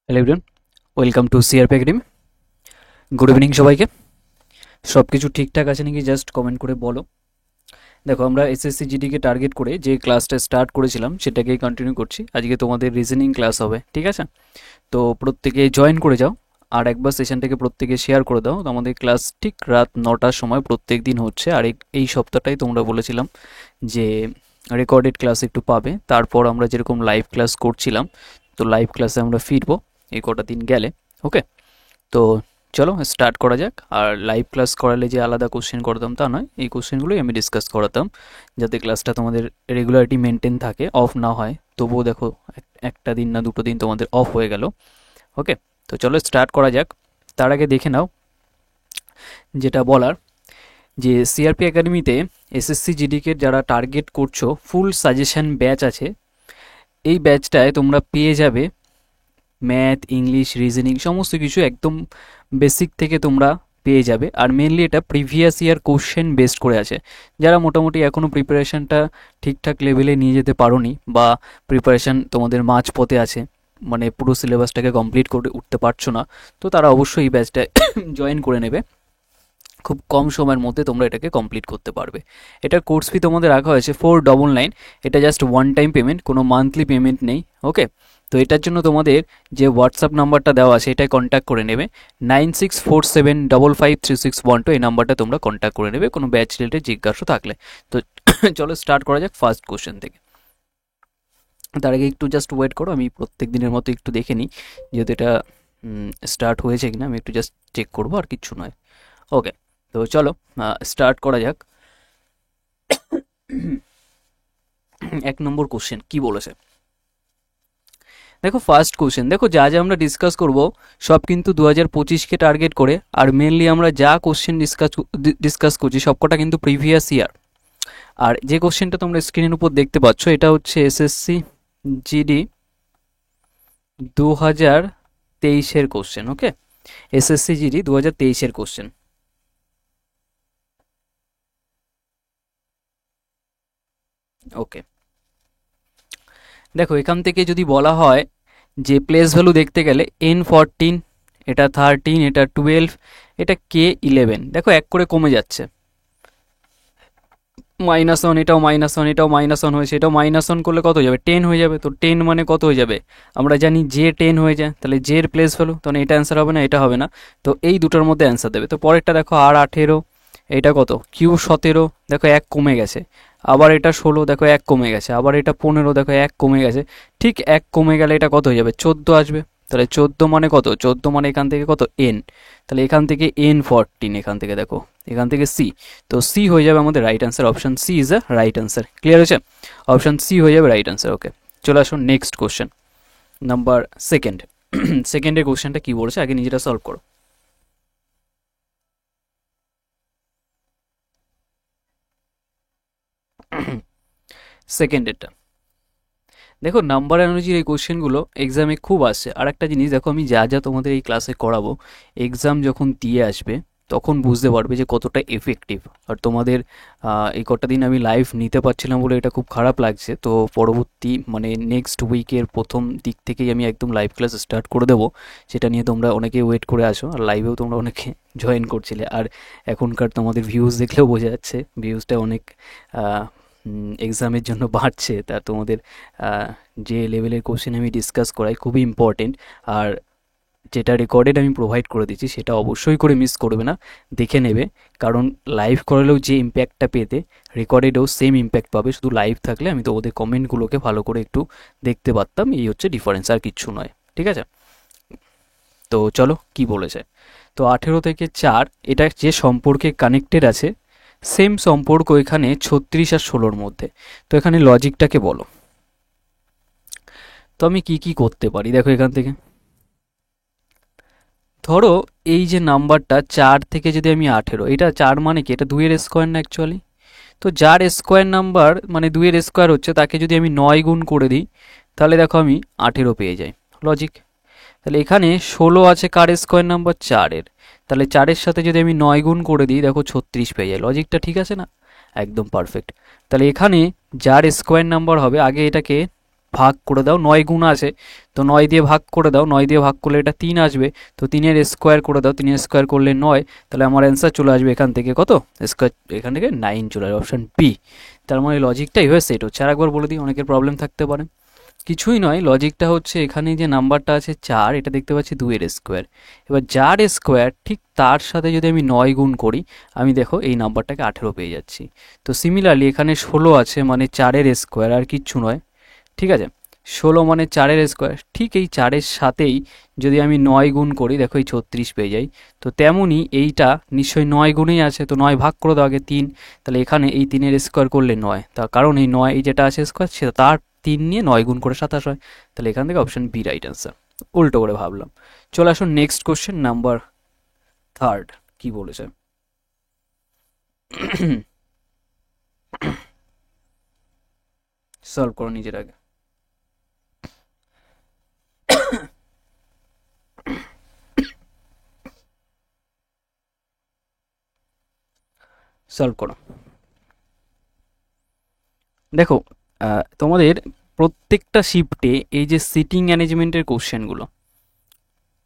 Hello everyone, welcome to CRP academy. Good evening সবাইকে। সব কিছু ঠিকঠাক আছে নাকি জাস্ট কমেন্ট করে বলো। দেখো, আমরা এসএসসি জিডিকে টার্গেট করে যে ক্লাসটা স্টার্ট করেছিলাম সেটাকেই কন্টিনিউ করছি। আজকে তোমাদের রিজনিং ক্লাস হবে, ঠিক আছে? তো প্রত্যেকে জয়েন করে যাও, আর একবার সেশনটাকে প্রত্যেকে শেয়ার করে দাও। তো আমাদের ক্লাস ঠিক রাত 9টার সময় প্রত্যেক দিন হচ্ছে, আর এই সপ্তাহটাই তোমরা বলেছিলাম যে রেকর্ডেড ক্লাস একটু পাবে। তারপর আমরা যেরকম লাইভ ক্লাস করছিলাম, তো লাইভ ক্লাসে আমরা ফিরবো এই কটা দিন গেলে। ওকে, তো চলো স্টার্ট করা যাক। আর লাইভ ক্লাস করালে যে আলাদা কোশ্চেন করতাম তা নয়, এই কোশ্চেনগুলোই আমি ডিসকাস করাতাম, যাতে ক্লাসটা তোমাদের রেগুলারিটি মেনটেন থাকে, অফ না হয়। তবুও দেখো, একটা দিন না দুটো দিন তোমাদের অফ হয়ে গেল। ওকে, তো চলো স্টার্ট করা যাক। তার আগে দেখে নাও যেটা বলার, যে সিআরপি একাডেমিতে এসএসসি জিডিকে যারা টার্গেট করছো, ফুল সাজেশন ব্যাচ আছে। এই ব্যাচটায় তোমরা পেয়ে যাবে ম্যাথ, ইংলিশ, রিজনিং সমস্ত কিছু একদম বেসিক থেকে তোমরা পেয়ে যাবে। আর মেনলি এটা প্রিভিয়াস ইয়ার কোশ্চেন বেসড করে আছে। যারা মোটামুটি এখনও প্রিপারেশানটা ঠিকঠাক লেভেলে নিয়ে যেতে পারোনি, বা প্রিপারেশান তোমাদের মাঝপথে আছে, মানে পুরো সিলেবাসটাকে কমপ্লিট করে উঠতে পারছো না, তো তারা অবশ্যই এই ব্যাচটায় জয়েন করে নেবে। খুব কম সময়ের মধ্যে তোমরা এটাকে কমপ্লিট করতে পারবে। এটার কোর্স ফি তোমাদের রাখা হয়েছে 499। এটা জাস্ট ওয়ান টাইম পেমেন্ট, কোনো মান্থলি পেমেন্ট নেই। ওকে, তো এটার জন্য তোমাদের যে হোয়াটসঅ্যাপ নাম্বারটা দেওয়া আছে এটাই কন্ট্যাক্ট করে নেবে। 9647553612, এই নাম্বারটা তোমরা কন্ট্যাক্ট করে নেবে কোনো ব্যাচ রিলেটেড জিজ্ঞাসা থাকলে। তো চলো স্টার্ট করা যাক ফার্স্ট কোশ্চেন থেকে। তার আগে একটু জাস্ট ওয়েট করো, আমি প্রত্যেক দিনের মতো একটু দেখে নিই যেহেতু এটা স্টার্ট হয়েছে কিনা, আমি একটু জাস্ট চেক করবো, আর কিচ্ছু নয়। ওকে, তো চলো স্টার্ট করা যাক। 1 নম্বর কোশ্চেন কি বলেছে দেখো। ফার্স্ট কোশ্চেন দেখো, যা যা আমরা ডিসকাস করব সব কিন্তু 2025কে টার্গেট করে। আর মেনলি আমরা যা কোশ্চেন ডিসকাস করছি সবকটা কিন্তু প্রিভিয়াস ইয়ার। আর যে কোশ্চেনটা তোমরা স্ক্রিনের উপর দেখতে পাচ্ছ এটা হচ্ছে এসএসসি জিডি 2023-এর কোশ্চেন। ওকে, এসএসসি জিডি 2023-এর কোশ্চেন। ওকে, দেখো এখান থেকে যদি বলা হয় যে প্লেস ভ্যালু দেখতে গেলে N14, এটা 13, এটা 12, এটা K11, দেখো এক করে কমে যাচ্ছে। -1, এটাও -1, এটাও -1 হয়েছে, এটাও -1 করলে কত হয়ে যাবে? 10 হয়ে যাবে। তো 10 মানে কত হয়ে যাবে? আমরা জানি যে 10 হয়ে যায়, তাহলে জে এর প্লেস ভ্যালু, তাহলে এটা অ্যান্সার হবে না, এটা হবে না। তো এই দুটোর মধ্যে অ্যান্সার দেবে। তো পরেরটা দেখো, R18, এটা কত? Q17, দেখো এক কমে গেছে। আবার এটা 16, দেখো এক কমে গেছে। আবার এটা 15, দেখো এক কমে গেছে। ঠিক এক কমে গেলে এটা কত হয়ে যাবে? 14 আসবে। তাহলে 14 মানে কত? 14 মানে এখান থেকে কত? N। তাহলে এখান থেকে N14, এখান থেকে দেখো, এখান থেকে সি। তো সি হয়ে যাবে আমাদের right answer. Option C is a right answer. Clear হয়েছে? অপশন সি হয়ে যাবে রাইট অ্যান্সার। ওকে, চলে আসুন নেক্সট কোশ্চেন, নাম্বার সেকেন্ড। সেকেন্ডের কোশ্চেনটা কি বলেছে আগে নিজেরা সলভ করো। সেকেন্ডেরটা দেখো, নাম্বার অ্যানালজির এই কোশ্চেনগুলো এক্সামে খুব আসে। আর একটা জিনিস দেখো, আমি যা যা তোমাদের এই ক্লাসে করাবো, এক্সাম যখন দিয়ে আসবে তখন বুঝতে পারবে যে কতটা এফেক্টিভ। আর তোমাদের এই কটা দিন আমি লাইভ নিতে পারছিলাম বলে এটা খুব খারাপ লাগছে। তো পরবর্তী মানে নেক্সট উইকের প্রথম দিক থেকেই আমি একদম লাইভ ক্লাস স্টার্ট করে দেবো। সেটা নিয়ে তোমরা অনেকেই ওয়েট করে আসো, আর লাইভেও তোমরা অনেকে জয়েন করছিলে। আর এখনকার তোমাদের ভিউজ দেখলেও বোঝা যাচ্ছে ভিউজটা অনেক এক্সামের জন্য বাড়ছে। তা তোমাদের যে লেভেলের কোশ্চেন আমি ডিসকাস করাই খুবই ইম্পর্টেন্ট। আর যেটা রেকর্ডেড আমি প্রোভাইড করে দিচ্ছি সেটা অবশ্যই করে মিস করবে না, দেখে নেবে। কারণ লাইভ করালেও যে ইম্প্যাক্টটা পেতে, রেকর্ডেডেও সেম ইম্প্যাক্ট পাবে। শুধু লাইভ থাকলে আমি তো ওদের কমেন্টগুলোকে ভালো করে একটু দেখতে পারতাম, এই হচ্ছে ডিফারেন্স, আর কিচ্ছু নয়। ঠিক আছে, তো চলো কি বলেছে। তো 18 থেকে 4 এটা যে সম্পর্কে কানেক্টেড আছে, সেম সম্পর্ক এখানে 36 আর 16-র মধ্যে। তো এখানে লজিকটাকে বলো। তো আমি কি কি করতে পারি দেখো, এখান থেকে ধরো এই যে নাম্বারটা 4 থেকে যদি আমি 18, এটা 4 মানে কি? এটা 2-এর স্কোয়ার না অ্যাকচুয়ালি? তো যার স্কোয়ার নাম্বার মানে 2-এর স্কোয়ার হচ্ছে, তাকে যদি আমি 9 গুণ করে দিই তাহলে দেখো আমি 18 পেয়ে যাই। লজিক। তাহলে এখানে 16 আছে, কার স্কোয়ার নাম্বার? 4-এর। তাহলে 4-এর সাথে যদি আমি 9 গুণ করে দিই দেখো 36 পেয়ে যায়। লজিকটা ঠিক আছে না? একদম পারফেক্ট। তাহলে এখানে যার স্কোয়ার নাম্বার হবে, আগে এটাকে ভাগ করে দাও, 9 গুণ আছে তো 9 দিয়ে ভাগ করে দাও, 9 দিয়ে ভাগ করলে এটা 3 আসবে, তো 3-এর স্কোয়ার করে দাও, 3-এর স্কোয়ার করলে 9, তাহলে আমার অ্যান্সার চলে আসবে এখান থেকে কত স্কোয়ার, এখান থেকে 9 চলে আসবে, অপশান বি। তার মানে লজিকটা এইভাবে সেট হচ্ছে। আর একবার বলে দিই, অনেকের প্রবলেম থাকতে পারে, কিছুই নয়, লজিকটা হচ্ছে এখানে যে নাম্বারটা আছে 4, এটা দেখতে পাচ্ছি 2-এর স্কোয়ার, এবার যার স্কোয়ার ঠিক তার সাথে যদি আমি 9 গুণ করি, আমি দেখো এই নাম্বারটাকে 18 পেয়ে যাচ্ছি। তো সিমিলারলি এখানে 16 আছে, মানে 4-এর স্কোয়ার আর কিচ্ছু নয়, ঠিক আছে, 16 মানে 4-এর স্কোয়ার, ঠিক এই 4-এর সাথেই যদি আমি 9 গুণ করি, দেখো এই 36 পেয়ে যাই। তো তেমনই এইটা নিশ্চয়ই 9 গুণেই আছে, তো 9 ভাগ করে দাও আগে 3, তাহলে এখানে এই 3-এর স্কোয়ার করলে 9, তার কারণ এই 9 এই যেটা আছে স্কোয়ার সেটা তার 3 নিয়ে 9 গুণ করে 27 হয়, তাহলে এখান থেকে অপশন বি রাইট অ্যান্সার। উল্টো করে ভাবলাম। চলে আসুন নেক্সট কোশ্চেন নাম্বার 3, কি বলেছে। সলভ করো নিজের আগে। সলভ করো। দেখো তোমাদের প্রত্যেকটা শিফটে এই যে সিটিং ম্যানেজমেন্টের কোশ্চেনগুলো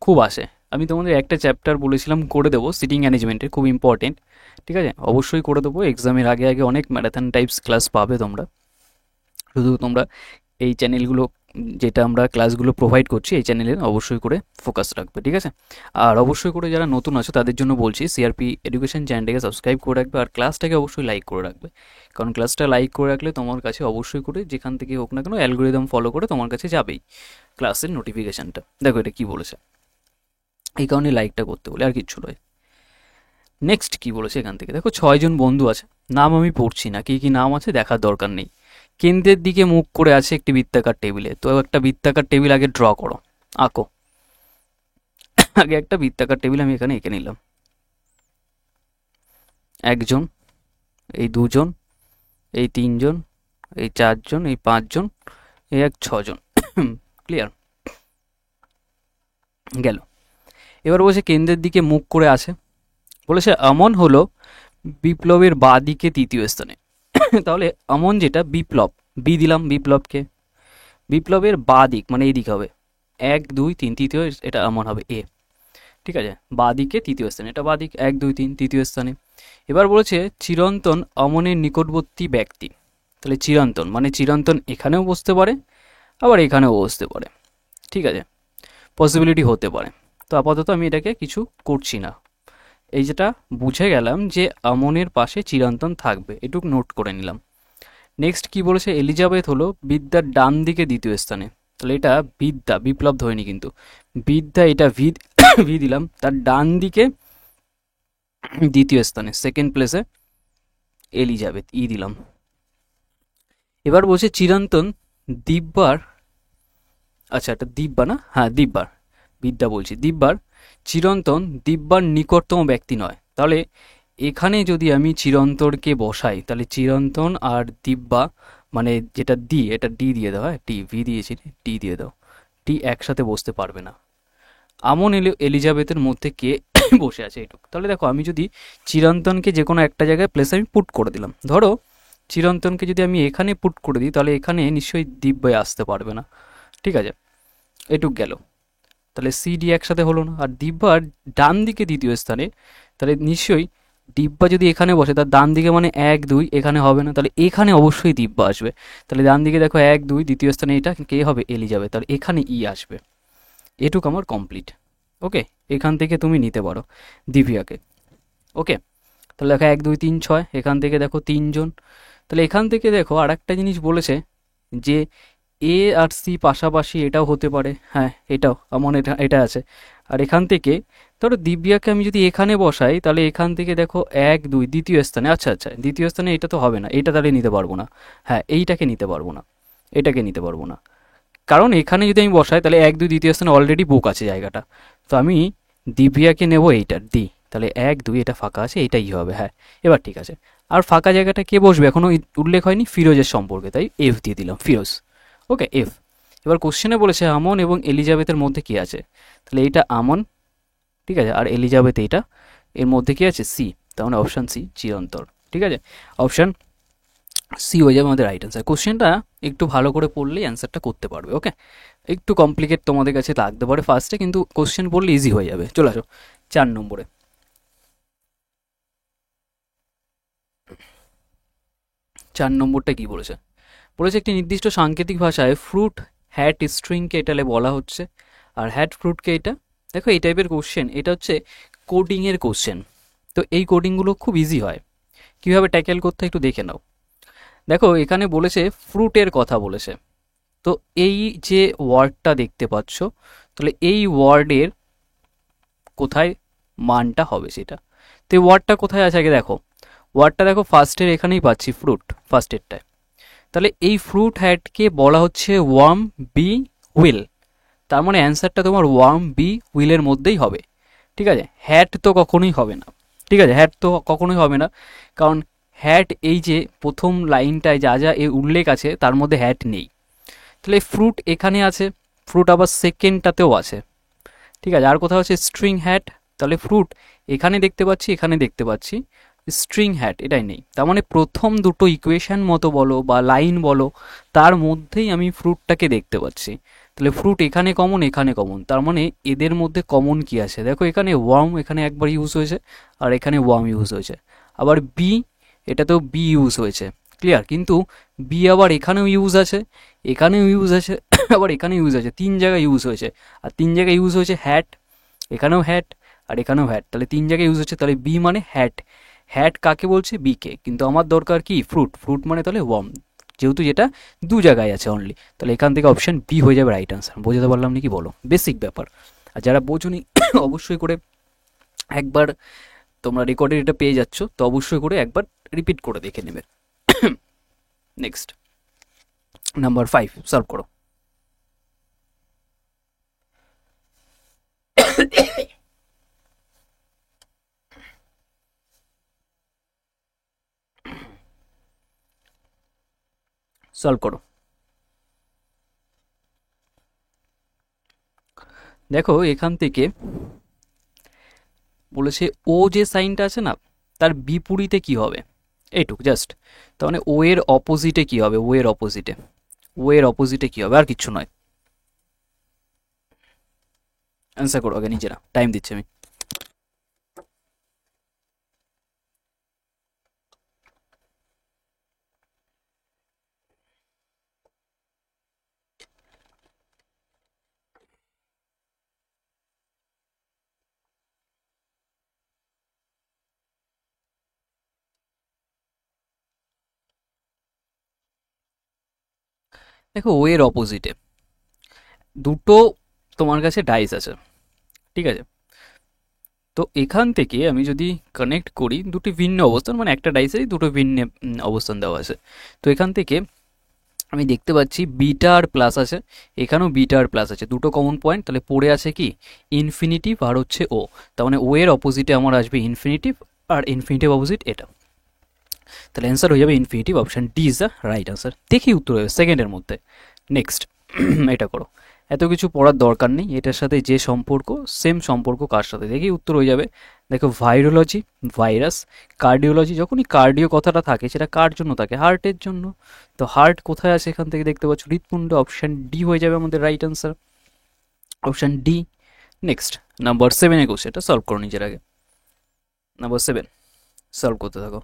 খুব আসে। আমি তোমাদের একটা চ্যাপ্টার বলেছিলাম করে দেবো সিটিং ম্যানেজমেন্টের, খুব ইম্পর্টেন্ট, ঠিক আছে, অবশ্যই করে দেবো। এক্সামের আগে আগে অনেক ম্যারাথন টাইপস ক্লাস পাবে তোমরা, শুধু তোমরা এই চ্যানেলগুলো যেটা আমরা ক্লাসগুলো প্রোভাইড করছি এই চ্যানেলে অবশ্যই করে ফোকাস রাখবে, ঠিক আছে। আর অবশ্যই করে যারা নতুন আছো তাদের জন্য বলছি, সিআরপি এডুকেশন চ্যানেলটাকে সাবস্ক্রাইব করে রাখবে, আর ক্লাসটাকে অবশ্যই লাইক করে রাখবে, কারণ ক্লাসটা লাইক করে রাখলে তোমার কাছে অবশ্যই করে যেখান থেকে হোক না কেন অ্যালগোরিদম ফলো করে তোমার কাছে যাবেই ক্লাসের নোটিফিকেশানটা। দেখো এটা কী বলেছে, এই কারণে লাইকটা করতে বলে, আর কিচ্ছু নয়। নেক্সট কি বলেছে এখান থেকে, দেখো 6 জন বন্ধু আছে, নাম আমি পড়ছি না, কী কী নাম আছে দেখার দরকার নেই। কেন্দ্রের দিকে মুখ করে আছে একটি বৃত্তাকার টেবিলে, তো একটা বৃত্তাকার টেবিল আগে ড্র করো, আঁকো। আগে একটা বৃত্তাকার টেবিল আমি এখানে এঁকে নিলাম, একজন, এই দুজন, এই তিনজন, এই চারজন, এই 5 জন, এই 6 জন। ক্লিয়ার গেল। এবার বলছে কেন্দ্রের দিকে মুখ করে আছে, বলেছে আমন হলো বিপ্লবের বাঁ দিকে তৃতীয় স্থানে। তাহলে আমন যেটা বিপ্লব, বি দিলাম বিপ্লবকে, বিপ্লবের বাঁ দিক মানে এই দিক হবে 1 2 3 তৃতীয়, এটা আমন হবে এ, ঠিক আছে, বাঁ দিকে তৃতীয় স্থানে, এটা বাঁ দিক 1 2 3 তৃতীয় স্থানে। এবার বলেছে চিরন্তন অমনের নিকটবর্তী ব্যক্তি, তাহলে চিরন্তন মানে চিরন্তন এখানেও বসতে পারে আবার এখানেও বসতে পারে, ঠিক আছে, পসিবিলিটি হতে পারে। তো আপাতত আমি এটাকে কিছু করছি না, এই যেটা বুঝে গেলাম যে আমনের পাশে চিরন্তন থাকবে, এটুকু নোট করে নিলাম। নেক্সট কি বলেছে, এলিজাবেথ হলো বিদ্যার ডান দিকে দ্বিতীয় স্থানে, তাহলে এটা বিদ্যা, বিপ্লব ধরেনি কিন্তু, বিদ্যা এটা ভি ভি দিলাম, তার ডান দিকে দ্বিতীয় স্থানে সেকেন্ড প্লেসে এলিজাবেথ, ই দিলাম। এবার বলছে চিরন্তন দিব্যার, আচ্ছা এটা দিব্যা না, হ্যাঁ দিব্যার, বিদ্যা বলছি, দিব্যার চিরন্তন দিব্যার নিকটতম ব্যক্তি নয়, তাহলে এখানে যদি আমি চিরন্তরকে বসাই তাহলে চিরন্তন আর দিব্যা মানে যেটা ডি, এটা ডি দিয়ে দাও, হ্যাঁ টি, ভি দিয়েছি ডি দিয়ে দাও, টি একসাথে বসতে পারবে না। আমন এলিজাবেথের মধ্যে কে বসে আছে এইটুকু, তাহলে দেখো আমি যদি চিরন্তনকে যে কোনো একটা জায়গায় প্লেসে আমি পুট করে দিলাম, ধরো চিরন্তনকে যদি আমি এখানে পুট করে দিই তাহলে এখানে নিশ্চয়ই দিব্যায় আসতে পারবে না, ঠিক আছে, এটুক গেল। তাহলে সি ডি একসাথে হলো না, আর দিব্যার ডান দিকে দ্বিতীয় স্থানে, তাহলে নিশ্চয়ই দিব্যা যদি এখানে বসে তার ডান দিকে মানে 1 2 এখানে হবে না, তাহলে এখানে অবশ্যই দিব্যা আসবে, তাহলে ডান দিকে দেখো 1 2 দ্বিতীয় স্থানে এটা কে হবে এলিজাবেথ, তাহলে এখানে ই আসবে। এটুক আমার কমপ্লিট, ওকে, এখান থেকে তুমি নিতে পারো দিব্যাকে, ওকে। তাহলে দেখো 1 2 3 6, এখান থেকে দেখো 3 জন, তাহলে এখান থেকে দেখো আর একটা জিনিস বলেছে যে এ আর সি পাশাপাশি, এটাও হতে পারে, হ্যাঁ এটাও এমন, এটা এটা আছে। আর এখান থেকে ধরো দিব্যাকে আমি যদি এখানে বসাই তাহলে এখান থেকে দেখো 1 2 দ্বিতীয় স্থানে, আচ্ছা আচ্ছা দ্বিতীয় স্থানে এটা তো হবে না, এটা তাহলে নিতে পারবো না, হ্যাঁ এইটাকে নিতে পারবো না, এটাকে নিতে পারবো না, কারণ এখানে যদি আমি বসাই তাহলে 1 2 দ্বিতীয় স্থানে অলরেডি বুক আছে জায়গাটা, তো আমি দিব্যাকে নেবো এইটার ডি, তাহলে 1 2 এটা ফাঁকা আছে, এটাই হবে, হ্যাঁ এবার ঠিক আছে। আর ফাঁকা জায়গাটা কে বসবে এখনো উল্লেখ হয়নি, ফিরোজের সম্পর্কে, তাই এফ দিয়ে দিলাম, ফিরোজ, ওকে এফ। এবার কোশ্চেনে বলেছে আমন এবং এলিজাবেথের মধ্যে কি আছে, তাহলে এইটা আমন, ঠিক আছে, আর এলিজাবেথ এইটা, এর মধ্যে কি আছে সি, তার মানে অপশান সি চিরন্তর, ঠিক আছে, অপশান সি হয়ে যাবে আমাদের রাইট অ্যান্সার। কোশ্চেনটা একটু ভালো করে পড়লেই অ্যান্সারটা করতে পারবে। ওকে, একটু কমপ্লিকেট তোমাদের কাছে লাগতে পারে ফার্স্টে, কিন্তু কোশ্চেন পড়লে ইজি হয়ে যাবে। চলে আসো 4 নম্বরে। 4 নম্বরটা কি বলেছে? বলেছে একটি নির্দিষ্ট সাংকেতিক ভাষায় ফ্রুট হ্যাট স্ট্রিংকে এটালে বলা হচ্ছে, আর হ্যাট ফ্রুটকে এটা। দেখো এই টাইপের কোশ্চেন, এটা হচ্ছে কোডিংয়ের কোশ্চেন। তো এই কোডিংগুলো খুব ইজি হয়, কীভাবে ট্যাকেল করতে হয় একটু দেখে নাও। দেখো এখানে বলেছে ফ্রুটের কথা বলেছে। তো এই যে ওয়ার্ডটা দেখতে পাচ্ছ, তাহলে এই ওয়ার্ডের কোথায় মানটা হবে সেটা। তো এই ওয়ার্ডটা কোথায় আছে আগে দেখো। ওয়ার্ডটা দেখো ফার্স্টের এখানেই পাচ্ছি, ফ্রুট ফার্স্টেরটায়। তাহলে এই ফ্রুট হ্যাটকে বলা হচ্ছে ওয়ার্ম বি হুইল। তার মানে অ্যান্সারটা তোমার ওয়ার্ম বি হুইলের মধ্যেই হবে। ঠিক আছে, হ্যাট তো কখনোই হবে না। ঠিক আছে, হ্যাট তো কখনোই হবে না, কারণ হ্যাট এই যে প্রথম লাইনটায় যা যা এর উল্লেখ আছে তার মধ্যে হ্যাট নেই। তাহলে ফ্রুট এখানে আছে, ফ্রুট আবার সেকেন্ডটাতেও আছে। ঠিক আছে, আর কোথাও আছে স্ট্রিং হ্যাট। তাহলে ফ্রুট এখানে দেখতে পাচ্ছি, এখানে দেখতে পাচ্ছি, স্ট্রিং হ্যাট এটাই নেই। তার মানে প্রথম দুটো ইকুয়েশন মতো বলো বা লাইন বলো, তার মধ্যেই আমি ফ্রুটটাকে দেখতে পাচ্ছি। তাহলে ফ্রুট এখানে কমন, এখানে কমন, তার মানে এদের মধ্যে কমন কি আছে দেখো। এখানে ওয়ার্ম এখানে একবার ইউজ হয়েছে, আর এখানে ওয়ার্ম ইউজ হয়েছে। আবার বি, এটাতেও বি ইউজ হয়েছে। ক্লিয়ার, কিন্তু বি আবার এখানেও ইউজ আছে, এখানেও ইউজ আছে, আবার এখানে ইউজ আছে, 3 জায়গায় ইউজ হয়েছে। আর 3 জায়গায় ইউজ হয়েছে হ্যাট, এখানেও হ্যাট আর এখানেও হ্যাট, তাহলে 3 জায়গায় ইউজ হচ্ছে। তাহলে বি মানে হ্যাট। হ্যাট কাকে বলছে? বিকে। কিন্তু আমার দরকার কি? ফ্রুট। ফ্রুট মানে তাহলে ওয়ার্ম, যেহেতু যেটা 2 জায়গায় আছে অনলি, তাহলে এখান থেকে অপশন বি হয়ে যাবে রাইট আনসার। বোঝাতে পারলাম নাকি বলো? বেসিক ব্যাপার। আর যারা বোঝনি অবশ্যই করে একবার, তোমরা রেকর্ডের এটা পেয়ে যাচ্ছ, তো অবশ্যই করে একবার রিপিট করে দেখে নেবে। নেক্সট, নাম্বার 5 সলভ করো। সলভ করো। দেখো এখান থেকে বলেছে ও যে সাইনটা আছে না, তার বিপরীতে কি হবে, এইটুক জাস্ট। তার মানে ও এর অপোজিটে কি হবে, ও এর অপোজিটে, ও এর অপোজিটে কি হবে, আর কিচ্ছু নয়। অ্যান্সার করো আগে নিজেরা, টাইম দিচ্ছি আমি। দেখো ও এর অপোজিটে দুটো তোমার কাছে ডাইস আছে। ঠিক আছে, তো এখান থেকে আমি যদি কানেক্ট করি দুটি ভিন্ন অবস্থান, মানে একটা ডাইসেরই দুটো ভিন্ন অবস্থান দেওয়া আছে। তো এখান থেকে আমি দেখতে পাচ্ছি বিটা আর প্লাস আছে, এখানেও বিটা আর প্লাস আছে, দুটো কমন পয়েন্ট। তাহলে পড়ে আছে কি? ইনফিনিটিভ আর হচ্ছে ও। তার মানে ও এর অপোজিটে আমার আসবে ইনফিনিটিভ, আর ইনফিনিটিভ অপোজিট এটা। তাহলে অ্যান্সার হয়ে যাবে infinitive, option D is the right answer. দেখি উত্তর হবে সেকেন্ডের মধ্যে। নেক্সট, এটা করো। এত কিছু পড়ার দরকার নেই, এটার সাথে যে সম্পর্ক সেম সম্পর্ক কার সাথে, দেখি উত্তর হয়ে যাবে। দেখো ভাইরোলজি, ভাইরাস, কার্ডিওলজি, যখনই কার্ডিও কথাটা থাকে সেটা কার জন্য থাকে? হার্টের জন্য। তো হার্ট কোথায় আছে এখান থেকে দেখতে পাচ্ছ? হৃৎপিণ্ড, অপশন ডি হয়ে যাবে আমাদের right answer, option D. Next, number 7 কোশ্চেনটা সলভ করো নিজের আগে। নাম্বার 7 সলভ করতে থাকো।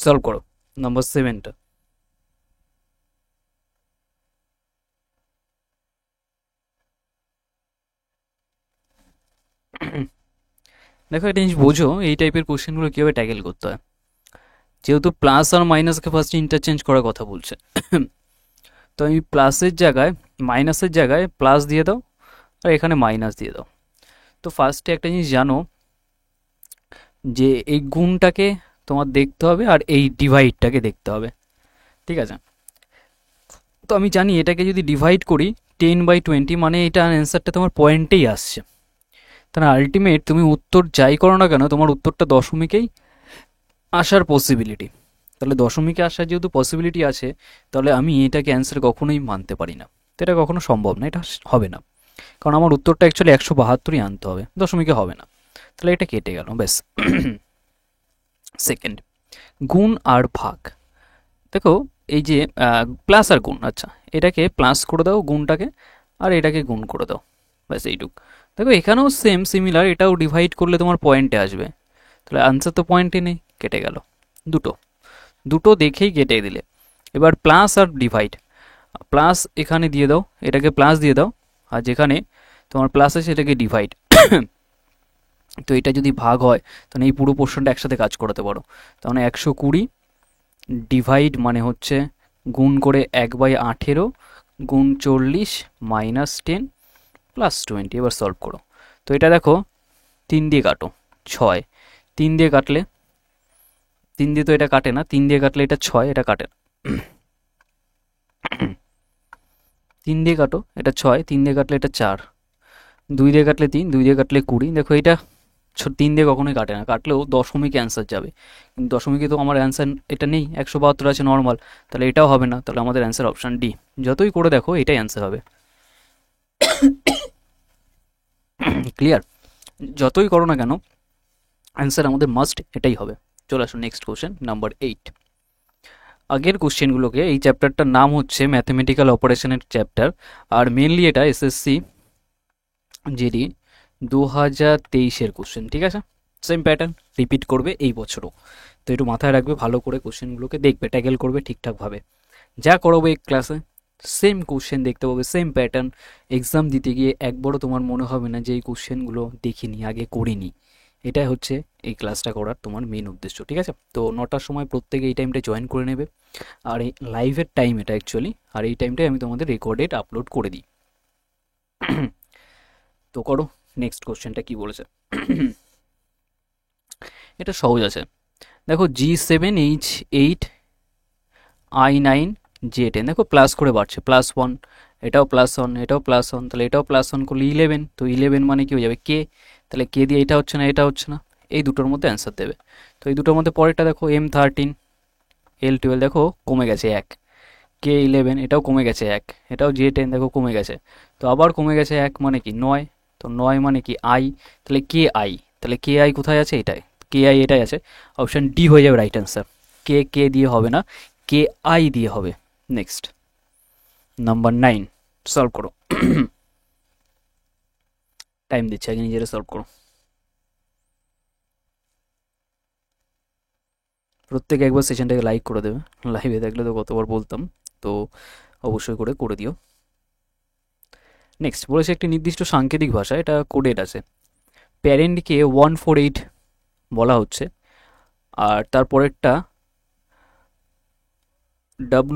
সলভ করো নাম্বার 7টা। দেখো একটা জিনিস বোঝো, এই টাইপের কোশ্চেনগুলো কীভাবে ট্যাকেল করতে হয়। যেহেতু প্লাস আর মাইনাসকে ফার্স্ট ইন্টারচেঞ্জ করার কথা বলছে, তো আমি প্লাসের জায়গায় মাইনাসের জায়গায় প্লাস দিয়ে দাও আর এখানে মাইনাস দিয়ে দাও। তো ফার্স্টে একটা জিনিস জানো যে এই গুণটাকে তোমার দেখতে হবে আর এই ডিভাইডটাকে দেখতে হবে, ঠিক আছে? তো আমি জানি এটাকে যদি ডিভাইড করি 10/20 মানে এটা অ্যান্সারটা তোমার পয়েন্টেই আসছে। তাহলে আলটিমেট তুমি উত্তর যাই করো না কেন তোমার উত্তরটা দশমিকেই আসার পসিবিলিটি। তাহলে দশমিকে আসার যেহেতু পসিবিলিটি আছে, তাহলে আমি এটাকে অ্যান্সার কখনোই মানতে পারি না। তো এটা কখনো সম্ভব না, এটা হবে না, কারণ আমার উত্তরটা অ্যাকচুয়ালি 172ই আনতে হবে, দশমিকে হবে না। তাহলে এটা কেটে গেল, ব্যাস। সেকেন্ড, গুণ আর ভাগ। দেখো এই যে প্লাস আর গুণ, আচ্ছা এটাকে প্লাস করে দাও গুণটাকে, আর এটাকে গুণ করে দাও, ব্যাস এইটুক। দেখো এখানেও সেম সিমিলার, এটাও ডিভাইড করলে তোমার পয়েন্টে আসবে, তাহলে আনসার তো পয়েন্টে নেই, কেটে গেল। দুটো দুটো দেখেই কেটে দিলে। এবার প্লাস আর ডিভাইড, প্লাস এখানে দিয়ে দাও, এটাকে প্লাস দিয়ে দাও, আর যেখানে তোমার প্লাস আছে সেটাকে ডিভাইড। তো এটা যদি ভাগ হয় তাহলে এই পুরো পোর্শনটা একসাথে কাজ করাতে পারো। তাহলে 120 ডিভাইড মানে হচ্ছে গুণ করে 1/18 গুণ 40 -10 +20। এবার সলভ করো। তো এটা দেখো 3 দিয়ে কাটো 6, 3 দিয়ে কাটলে 3 দিয়ে তো এটা কাটে না, 3 দিয়ে কাটলে এটা 6, এটা কাটে না। 3 দিয়ে কাটো, এটা 6, 3 দিয়ে কাটলে এটা 4, 2 দিয়ে কাটলে 3, 2 দিয়ে কাটলে 20। দেখো এটা 3 দিয়ে কখনোই কাটে না, কাটলেও দশমিকে অ্যান্সার যাবে, কিন্তু দশমিকে তো আমার অ্যান্সার এটা নেই, 172 আছে নর্মাল, তাহলে এটাও হবে না। তাহলে আমাদের অ্যান্সার অপশান ডি। যতই করে দেখো এটাই অ্যান্সার হবে। ক্লিয়ার? যতই করো না কেন অ্যান্সার আমাদের মাস্ট এটাই হবে। চলে আসুন নেক্সট কোশ্চেন নাম্বার 8। আগের কোশ্চেনগুলোকে, এই চ্যাপ্টারটার নাম হচ্ছে ম্যাথমেটিক্যাল অপারেশনের চ্যাপ্টার, আর মেনলি এটা এসএসসি জিডি 2023-এর কোশ্চেন, ঠিক আছে? সেম প্যাটার্ন রিপিট করবে এই বছরও, তো একটু মাথায় রাখবে, ভালো করে কোশ্চেনগুলোকে দেখবে, ট্যাকেল করবে ঠিকঠাকভাবে। যা করাবো এই ক্লাসে সেম কোশ্চেন দেখতে পাবে, সেম প্যাটার্ন। এক্সাম দিতে গিয়ে একবারও তোমার মনে হবে না যে এই কোশ্চেনগুলো দেখিনি, আগে করিনি। এটাই হচ্ছে এই ক্লাসটা করার তোমার মেন উদ্দেশ্য, ঠিক আছে? তো 9টার সময় প্রত্যেকে এই টাইমটা জয়েন করে নেবে, আর এই লাইভের টাইম এটা অ্যাকচুয়ালি, আর এই টাইমটাই আমি তোমাদের রেকর্ডেড আপলোড করে দিই। তো করো, নেক্সট কোশ্চেনটা কি বলেছে। এটা সহজ আছে। দেখো G7H8I9J10, দেখো প্লাস করে বাড়ছে, +1, এটাও +1, এটাও +1, তাহলে এটাও +1 করলে 11। তো 11 মানে কি হয়ে যাবে কে, তাহলে কে দিয়ে এটা হচ্ছে না, এটা হচ্ছে না, এই দুটোর মধ্যে অ্যান্সার দেবে। তো এই দুটোর মধ্যে পরেরটা দেখো M13L12, দেখো কমে গেছে 1, K11 এটাও কমে গেছে 1, এটাও J10 দেখো কমে গেছে, তো আবার কমে গেছে 1 মানে কি 9, তো 9 মানে কি আই, তাহলে কে আই, তাহলে কে আই কোথায় আছে, এটাই কে আই, এটাই আছে। অপশান ডি হয়ে যাবে রাইট অ্যান্সার। কে দিয়ে হবে না, কে আই দিয়ে হবে। নেক্সট নাম্বার 9, সলভ করো। টাইম দিচ্ছে, আগে নিজেরা সলভ করো। প্রত্যেকে একবার সেশনটাকে লাইক করে দেবে, লাইভে থাকলে তো কতবার বলতাম, তো অবশ্যই করে দিও। নেক্সট বলেছে একটি নির্দিষ্ট সাংকেতিক ভাষা, এটা কোডেড আছে, প্যারেন্টকে 148 বলা হচ্ছে, আর তারপরেরটা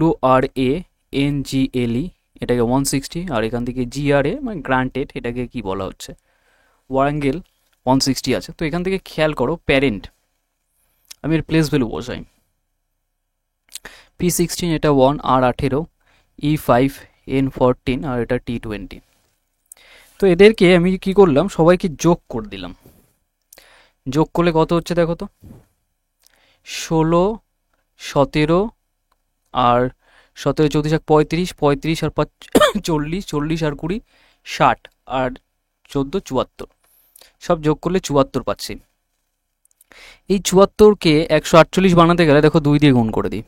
WRANGLE এটাকে 160, আর এখান থেকে GRA মানে গ্রান্টেড, এটাকে কি বলা হচ্ছে, ওয়ারাঙ্গেল 160 আছে। তো এখান থেকে খেয়াল করো প্যারেন্ট, আমি এর প্লেস ভ্যালু বসাই, P16 এটা 1, R18, E5, N14, আর এটা T20। তো এদেরকে আমি কি করলাম, সবাইকে যোগ করে দিলাম। যোগ করলে কত হচ্ছে দেখো তো, 16, 17, আর 17, 34, 35, 35 আর 5 40, 40 আর 20 60, আর 14 74, সব যোগ করলে 74 পাচ্ছি। এই 74কে 148 বানাতে গেলে দেখো 2 দিয়ে গুণ করে দিই,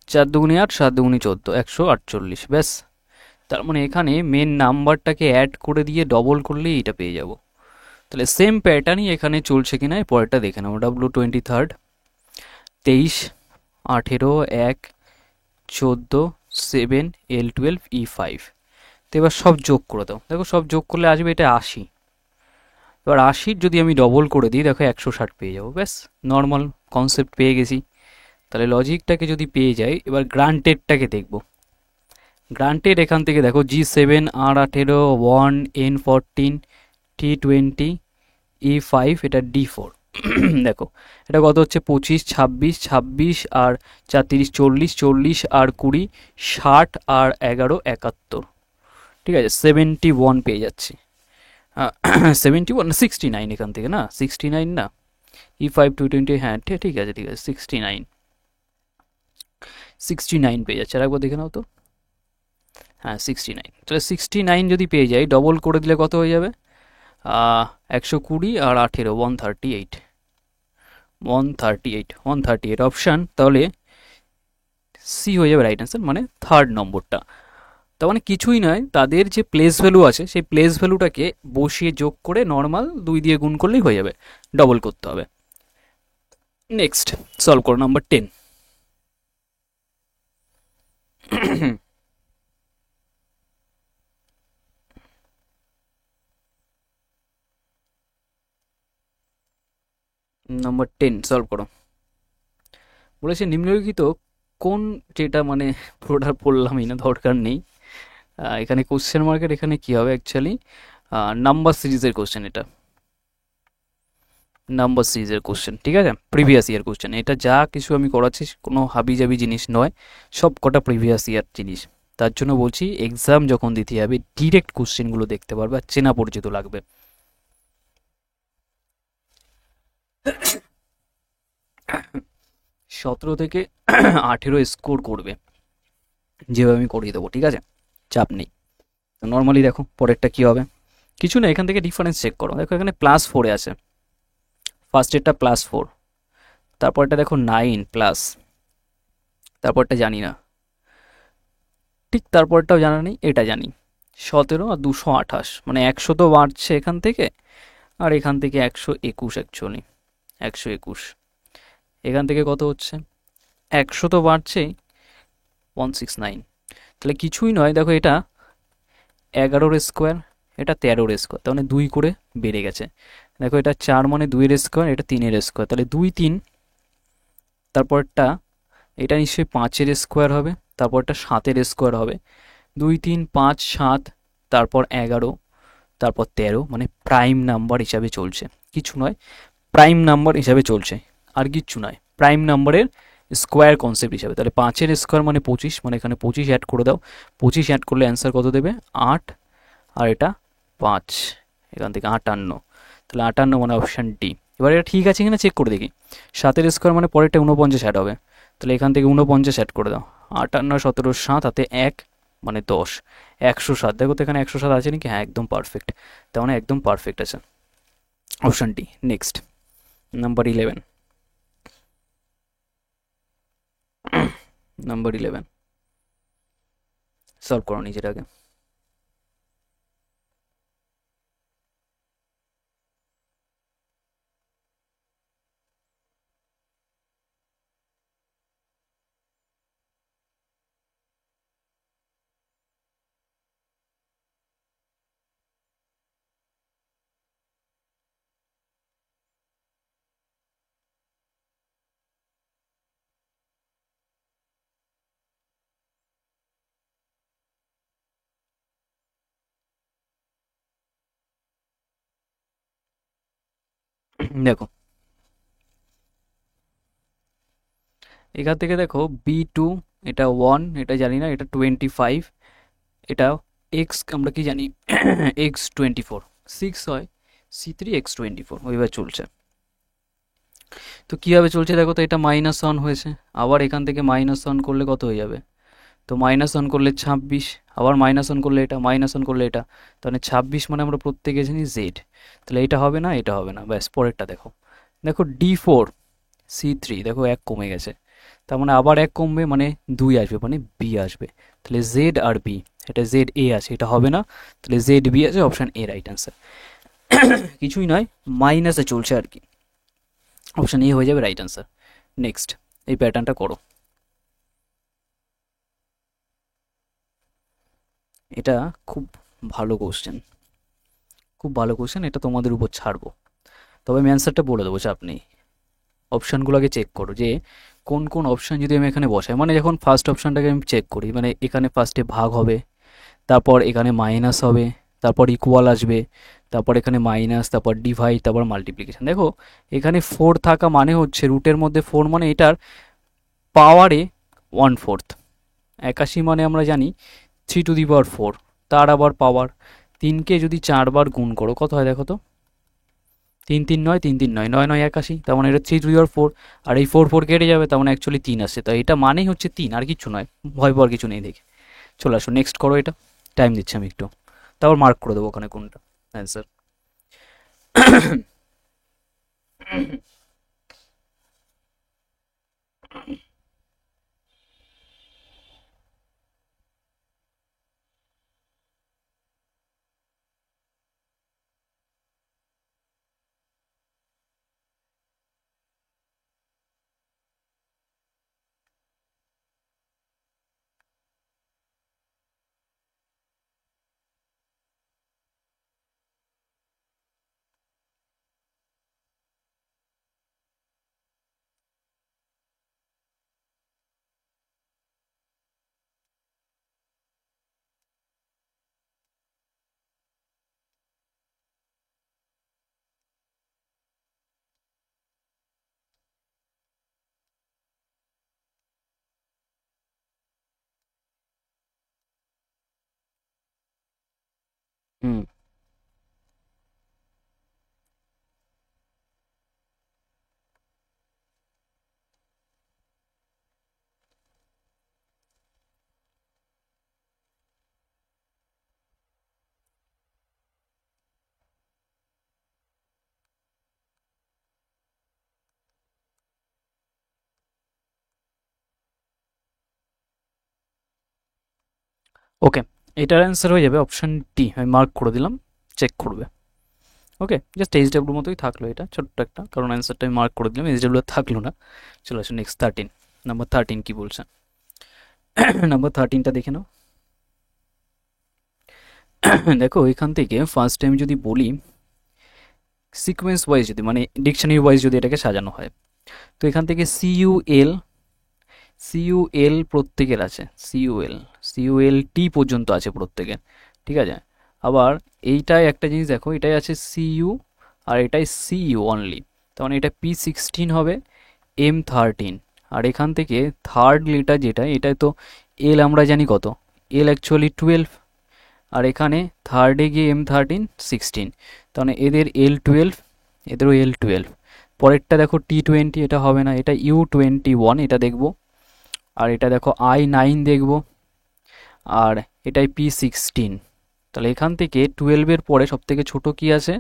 4 দুগুণে 8, 7 দুগুণে 14, 148, ব্যাস। তার মানে এখানে মেন নাম্বারটাকে অ্যাড করে দিয়ে ডবল করলেই এটা পেয়ে যাব। তাহলে সেম প্যাটার্নই এখানে চলছে কিনা পরেরটা দেখে নেবো। W23, 23, 18, 1, 14, 7, L12, E5। তো এবার সব যোগ করে দাও, দেখো সব যোগ করলে আসবে এটা 80। এবার 80 যদি আমি ডবল করে দিই দেখো 160 পেয়ে যাবো, ব্যাস নর্মাল কনসেপ্ট পেয়ে গেছি। তাহলে লজিকটাকে যদি পেয়ে যাই, এবার গ্রান্টেডটাকে দেখব। গ্রান্টেড এখান থেকে দেখো G7 R18 1 N14 T20 E5, এটা D4। দেখো এটা কত হচ্ছে 25 26 26 আর 4 30 40 40 আর 20 60 আর 11 71, ঠিক আছে 71 পেয়ে যাচ্ছি। 71 69 এখান থেকে, না 69 না, E5 220, হ্যাঁ ঠিক আছে 69 69 পেয়ে যাচ্ছে। আর একবার দেখে নাও তো, হ্যাঁ 69। তাহলে 69 যদি পেয়ে যাই, ডবল করে দিলে কত হয়ে যাবে? 120 আর 18 138 138 অপশান, তাহলে সি হয়ে যাবে রাইট অ্যান্সার, মানে থার্ড নম্বরটা। তার মানে কিছুই নয়, তাদের যে প্লেস ভ্যালু আছে সেই প্লেস ভ্যালুটাকে বসিয়ে যোগ করে নর্মাল 2 দিয়ে গুণ করলেই হয়ে যাবে, ডবল করতে হবে। নেক্সট সলভ করো নাম্বার 10। নাম্বার 10 সলভ করো। বলেছে নিম্নলিখিত কোন, যেটা মানে পুরোটা পড়লামই না, দরকার নেই। এখানে কোশ্চেন মার্কের এখানে কি হবে অ্যাকচুয়ালি, নাম্বার সিরিজের কোশ্চেন, এটা নাম্বার সিরিজের কোশ্চেন, ঠিক আছে, প্রিভিয়াস ইয়ার কোশ্চেন। এটা যা কিছু আমি করাচ্ছি কোনো হাবিজাবি জিনিস নয়, সব কটা প্রিভিয়াস ইয়ার জিনিস। তার জন্য বলছি এক্সাম যখন দিতে যাবে ডিরেক্ট কোশ্চেনগুলো দেখতে পারবে আর চেনা পরিচিত লাগবে। 17 থেকে 18 স্কোর করবে, যেভাবে আমি করিয়ে দেবো, ঠিক আছে, চাপ নেই। নর্মালি দেখো পরেরটা কি হবে, কিছু না, এখান থেকে ডিফারেন্স চেক করো। দেখো এখানে +4 আছে, ফার্স্টেরটা +4, তারপরটা দেখো 9 প্লাস, তারপরটা জানি না, ঠিক তারপরটাও জানা নেই, এটা জানি 17 আর 228, মানে 100 তো বাড়ছে এখান থেকে, আর এখান থেকে 121, অ্যাকচুয়ালি 121, এখান থেকে কত হচ্ছে 100 তো বাড়ছেই, 169। তাহলে কিছুই নয়, দেখো এটা 11 স্কোয়ার, এটা 13 স্কোয়ার, তার মানে 2 করে বেড়ে গেছে। দেখো এটা 4 মানে 2 স্কোয়ার, এটা 3 স্কোয়ার, তাহলে 2 3, তারপরটা এটা নিশ্চয়ই 5 স্কোয়ার হবে, তারপরটা 7 স্কোয়ার হবে, 2 3 5 7, তারপর 11, তারপর 13, মানে প্রাইম নাম্বার হিসাবে চলছে, কিছু নয়, প্রাইম নাম্বার হিসাবে চলছে, আর কিচ্ছু নয়, প্রাইম নাম্বারের স্কোয়ার কনসেপ্ট হিসাবে। তাহলে 5 স্কোয়ার মানে 25, মানে এখানে 25 অ্যাড করে দাও, 25 অ্যাড করলে অ্যান্সার কত দেবে 8, আর এটা 5, এখান থেকে 58, তাহলে 58 মানে অপশান ডি। এবার এটা ঠিক আছে কিনা চেক করে দেখি। 7 স্কোয়ার মানে পরেরটা 49 অ্যাড হবে, তাহলে এখান থেকে 49 অ্যাড করে দাও, 58 17 7 হাতে 1 মানে 10, 107। দেখো তো এখানে 107 আছে নাকি, হ্যাঁ একদম পারফেক্ট, তার মানে একদম পারফেক্ট আছে, option D. Next number 11, number 11 solve করো নিজের আগে। দেখো এখান থেকে দেখো B2, এটা 1, এটা জানি না, এটা 25, এটা এক্স আমরা কি জানি X24, 6 হয়, C3 X24, ওইভাবে চলছে। তো কীভাবে চলছে দেখো তো, এটা -1 হয়েছে, আবার এখান থেকে -1 করলে কত হয়ে যাবে, তো -1 করলে 26, আবার -1 করলে এটা, -1 করলে এটা, তাহলে 26 মানে আমরা প্রত্যেকে জানি জেড, তাহলে এটা হবে না, এটা হবে না, ব্যাস পরেরটা দেখো। দেখো D4 C3, দেখো 1 কমে গেছে, তার মানে আবার 1 কমবে, মানে 2 আসবে, মানে বি আসবে, তাহলে জেড আর বি, এটা জেড এ আছে, এটা হবে না, তাহলে জেড বি আছে, অপশান এ রাইট অ্যান্সার। কিছুই নয়, মাইনাসে চলছে আর কি, অপশান এ হয়ে যাবে রাইট অ্যান্সার। নেক্সট এই প্যাটার্নটা করো, এটা খুব ভালো কোশ্চেন, খুব ভালো কোশ্চেন, এটা তোমাদের উপর ছাড়বো, তবে আমি অ্যান্সারটা বলে দেবো, চাপ নেই। অপশানগুলো আগে চেক করো যে কোন কোন অপশান যদি আমি এখানে বসাই, মানে যখন ফার্স্ট অপশানটাকে আমি চেক করি, মানে এখানে ফার্স্টে ভাগ হবে, তারপর এখানে মাইনাস হবে, তারপর ইকুয়াল আসবে, তারপর এখানে মাইনাস, তারপর ডিভাইড, তারপর মাল্টিপ্লিকেশন। দেখো এখানে 4 থাকা মানে হচ্ছে রুটের মধ্যে 4 মানে এটার পাওয়ারে 1/4। 81 মানে আমরা জানি 3^4, তার আবার পাওয়ার। 3কে যদি 4 বার গুণ করো কত হয় দেখো তো, 3×3=9, 3×3=9, 9×9=81, তার মানে এটা 3^4, আর এই 4 কেটে যাবে, তার মানে অ্যাকচুয়ালি 3 আসছে। তো এটা মানেই হচ্ছে 3, আর কিছু নয়, ভয় পাওয়ার কিছু নেই দেখে। চলে আসো নেক্সট করো, এটা টাইম দিচ্ছি আমি একটু, তারপর মার্ক করে দেবো ওখানে কোনটা অ্যান্সার। হুম, ওকে, এটার অ্যান্সার হয়ে যাবে অপশান ডি। আমি মার্ক করে দিলাম, চেক করবে। ওকে, জাস্ট এইচডাব্লিউ মতোই থাকলো এটা, ছোট্ট একটা, কারণ অ্যান্সারটা আমি মার্ক করে দিলাম, এইচডাব্লিউ থাকলো না। চলে আসো নেক্সট 13, নাম্বার 13 কি বলছে। নাম্বার 13টা দেখে নাও। দেখো এখান থেকে ফার্স্ট টাইম যদি বলি সিকোয়েন্স ওয়াইজ, যদি মানে ডিকশনারি ওয়াইজ যদি এটাকে সাজানো হয়, তো এখান থেকে সিইউএল, সিইউএল প্রত্যেকের আছে, সিইউএল, সিইউএল টি পর্যন্ত আছে প্রত্যেকের, ঠিক আছে। আবার এইটাই একটা জিনিস দেখো, এটাই আছে সিইউ, আর এটাই সিইউ অনলি, তার মানে এটা P16 হবে, M13। আর এখান থেকে থার্ড লেটার যেটা, এটাই তো এল আমরা জানি কত, এল অ্যাকচুয়ালি 12, আর এখানে থার্ডে গিয়ে M13 16, তাহলে এদের L12, এদেরও L12। পরেরটা দেখো T20, এটা হবে না, এটা U21, এটা দেখবো। আর এটা দেখো I9 দেখবো, আর এটাই P16। তাহলে এখান থেকে 12-এর পরে সব থেকে ছোটো কী আছে,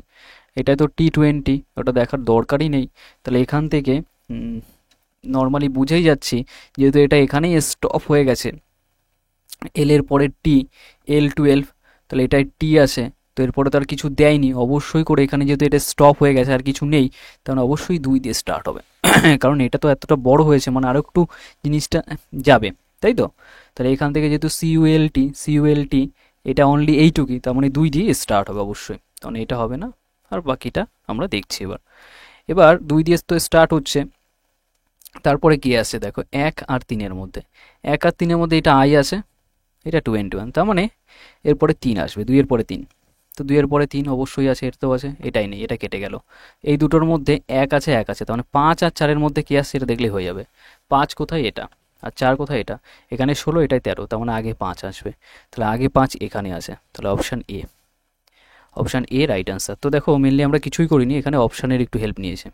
এটাই তো T20, ওটা দেখার দরকারই নেই। তাহলে এখান থেকে নর্মালি বুঝেই যাচ্ছি, যেহেতু এটা এখানেই স্টপ হয়ে গেছে, এল এর পরে টি, L12, তাহলে এটাই টি আছে। তো এরপরে তো আর কিছু দেয়নি, অবশ্যই করে এখানে যেহেতু এটা স্টপ হয়ে গেছে আর কিছু নেই, তাহলে অবশ্যই 2 দিয়ে স্টার্ট হবে। কারণ এটা তো এতটা বড় হয়েছে, মানে আরও একটু জিনিসটা যাবে, তাই তো। তাহলে এখান থেকে যেহেতু সিইউএলটি, সিইউএলটি এটা অনলি এইটুকুই, তার মানে 2 দিয়ে স্টার্ট হবে অবশ্যই, তখন এটা হবে না। আর বাকিটা আমরা দেখছি এবার। এবার 2 দিয়ে তো স্টার্ট হচ্ছে, তারপরে কি আছে দেখো 1 আর 3-এর মধ্যে, 1 আর 3-এর মধ্যে এটা আই আছে, এটা 21, তার মানে এরপরে 3 আসবে, 2-এর পরে 3। তো 2-এর পরে 3 অবশ্যই আছে, এর তো আছে, এটাই নেই, এটা কেটে গেল। এই দুটোর মধ্যে 1 আছে, 1 আছে, তার মানে 5 আর 4-এর মধ্যে কি আসছে এটা দেখলেই হয়ে যাবে। 5 কোথায়, এটা, আর 4 কোথায়, এটা। এখানে 16, এটাই 13, তার মানে আগে 5 আসবে, তাহলে আগে 5 এখানে আছে, তাহলে option A, option A right answer. তো দেখো মেনলি আমরা কিছুই করিনি, এখানে অপশানের একটু হেল্প নিয়েছে,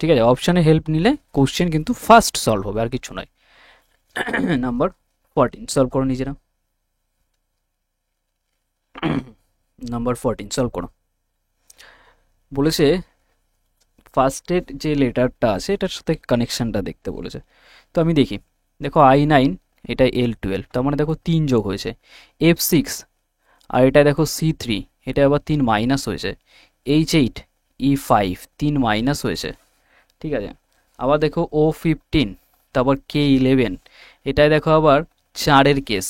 ঠিক আছে। অপশানে হেল্প নিলে কোশ্চেন কিন্তু ফার্স্ট সলভ হবে, আর কিছু নয়। নাম্বার 14 সলভ করো নিজেরা। নাম্বার 14 সলভ করো। বলেছে ফার্স্টের যে লেটারটা আছে এটার সাথে কানেকশানটা দেখতে বলেছে। তো আমি দেখি, দেখো I9, এটা L12, তার মানে দেখো 3 যোগ হয়েছে, F6, আর এটা দেখো C3, এটা আবার 3 মাইনাস হয়েছে, H8, E5, 3 মাইনাস হয়েছে, ঠিক আছে। আবার দেখো O15, তারপর K11, এটাই দেখো আবার 4-এর কেস,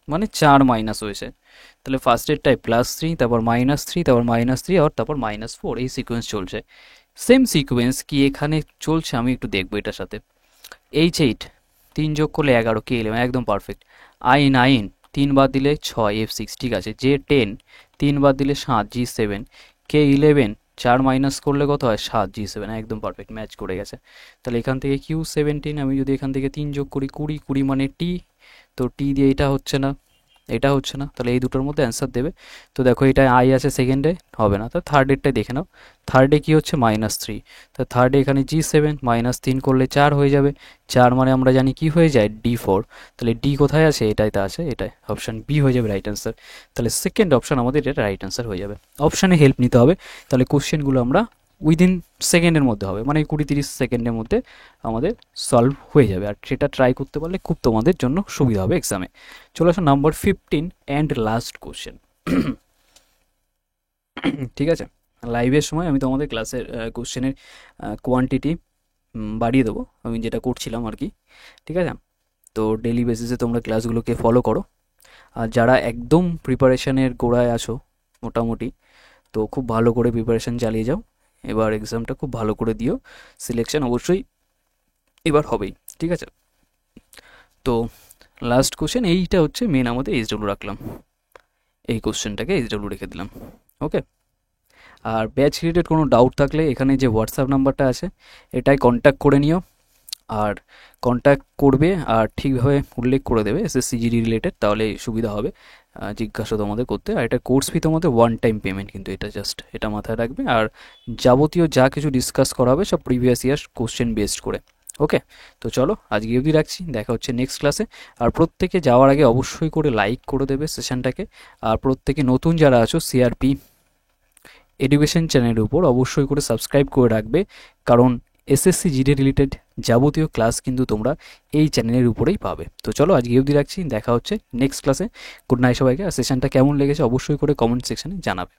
মানে 4 মাইনাস হয়েছে। তাহলে ফার্স্টেরটাই +3, তারপর -3, তারপর -3, আর তারপর -4, এই সিকোয়েন্স চলছে। সেম সিকোয়েন্স কি এখানে চলছে আমি একটু দেখবো এটার সাথে। H8 3 যোগ করলে 11 K11 একদম পারফেক্ট। I9 3 বাদ দিলে 6 F6 ঠিক আছে। J10 3 বাদ দিলে 7 G7। K11 4 মাইনাস করলে কত হয় 7 G7 একদম পারফেক্ট ম্যাচ করে গেছে। তাহলে এখান থেকে Q17 আমি যদি এখান থেকে 3 যোগ করি 20 20 মানে T, তো T দিয়ে এটা হচ্ছে না এটা হচ্ছে না, তাহলে এই দুটোর মধ্যে অ্যান্সার দেবে। তো দেখো এটা আই আছে সেকেন্ডে হবে না, তো থার্ডেরটাই দেখে নাও। থার্ডে কি হচ্ছে -3, তো থার্ডে এখানে G7 -3 করলে 4 হয়ে যাবে। 4 মানে আমরা জানি কি হয়ে যায় D4, তাহলে ডি কোথায় আছে এটাই তো আছে, এটাই অপশান বি হয়ে যাবে রাইট অ্যান্সার। তাহলে সেকেন্ড অপশান আমাদের এটা রাইট অ্যান্সার হয়ে যাবে। অপশানে হেল্প নিতে হবে, তাহলে কোশ্চেনগুলো আমরা উইদিন সেকেন্ডের মধ্যে হবে, মানে 20-30 সেকেন্ডের মধ্যে আমাদের সলভ হয়ে যাবে, আর সেটা ট্রাই করতে পারলে খুব তোমাদের জন্য সুবিধা হবে এক্সামে। চলে আসো নাম্বার 15 অ্যান্ড লাস্ট কোশ্চেন। ঠিক আছে, লাইভের সময় আমি তোমাদের ক্লাসের কোশ্চেনের কোয়ান্টিটি বাড়িয়ে দেবো, আমি যেটা করছিলাম আর কি। ঠিক আছে, তো ডেলি বেসিসে তোমরা ক্লাসগুলোকে ফলো করো, আর যারা একদম প্রিপারেশানের গোড়ায় আছো মোটামুটি, তো খুব ভালো করে প্রিপারেশান চালিয়ে যাও, এবার এক্সামটা খুব ভালো করে দিও, সিলেকশন অবশ্যই এবার হবেই। ঠিক আছে, তো লাস্ট কোশ্চেন এইটা হচ্ছে মেন, আমাদের এইচডব্লিউ রাখলাম, এই কোশ্চেনটাকে এইচডব্লিউ রেখে দিলাম। ওকে, আর ব্যাচ রিলেটেড কোনো ডাউট থাকলে এখানে যে হোয়াটসঅ্যাপ নাম্বারটা আছে এটাই কন্ট্যাক্ট করে নিও, আর কন্ট্যাক্ট করবে আর ঠিকভাবে উল্লেখ করে দেবে এসএসসিজিডি রিলেটেড, তাহলে সুবিধা হবে জিজ্ঞাসা তোমাদের করতে। আর এটা কোর্স ফি তোমাদের ওয়ান টাইম পেমেন্ট, কিন্তু এটা জাস্ট এটা মাথায় রাখবে। আর যাবতীয় যা কিছু ডিসকাস করা হবে সব প্রিভিয়াস ইয়ার কোশ্চেন বেসড করে। ওকে, তো চলো আজকে অবধি রাখছি, দেখা হচ্ছে নেক্সট ক্লাসে। আর প্রত্যেকে যাওয়ার আগে অবশ্যই করে লাইক করে দেবে সেশনটাকে, আর প্রত্যেকে নতুন যারা আছো সিআরপি এডুকেশন চ্যানেলের উপর অবশ্যই করে সাবস্ক্রাইব করে রাখবে, কারণ এসএসসি জিডি রিলেটেড যাবতীয় ক্লাস কিন্তু তোমরা এই চ্যানেলের উপরেই পাবে। তো চলো আজকে অবধি রাখছি, দেখা হচ্ছে নেক্সট ক্লাসে। গুড নাইট সবাইকে, আর সেশনটা কেমন লেগেছে অবশ্যই করে কমেন্ট সেকশনে জানাবে।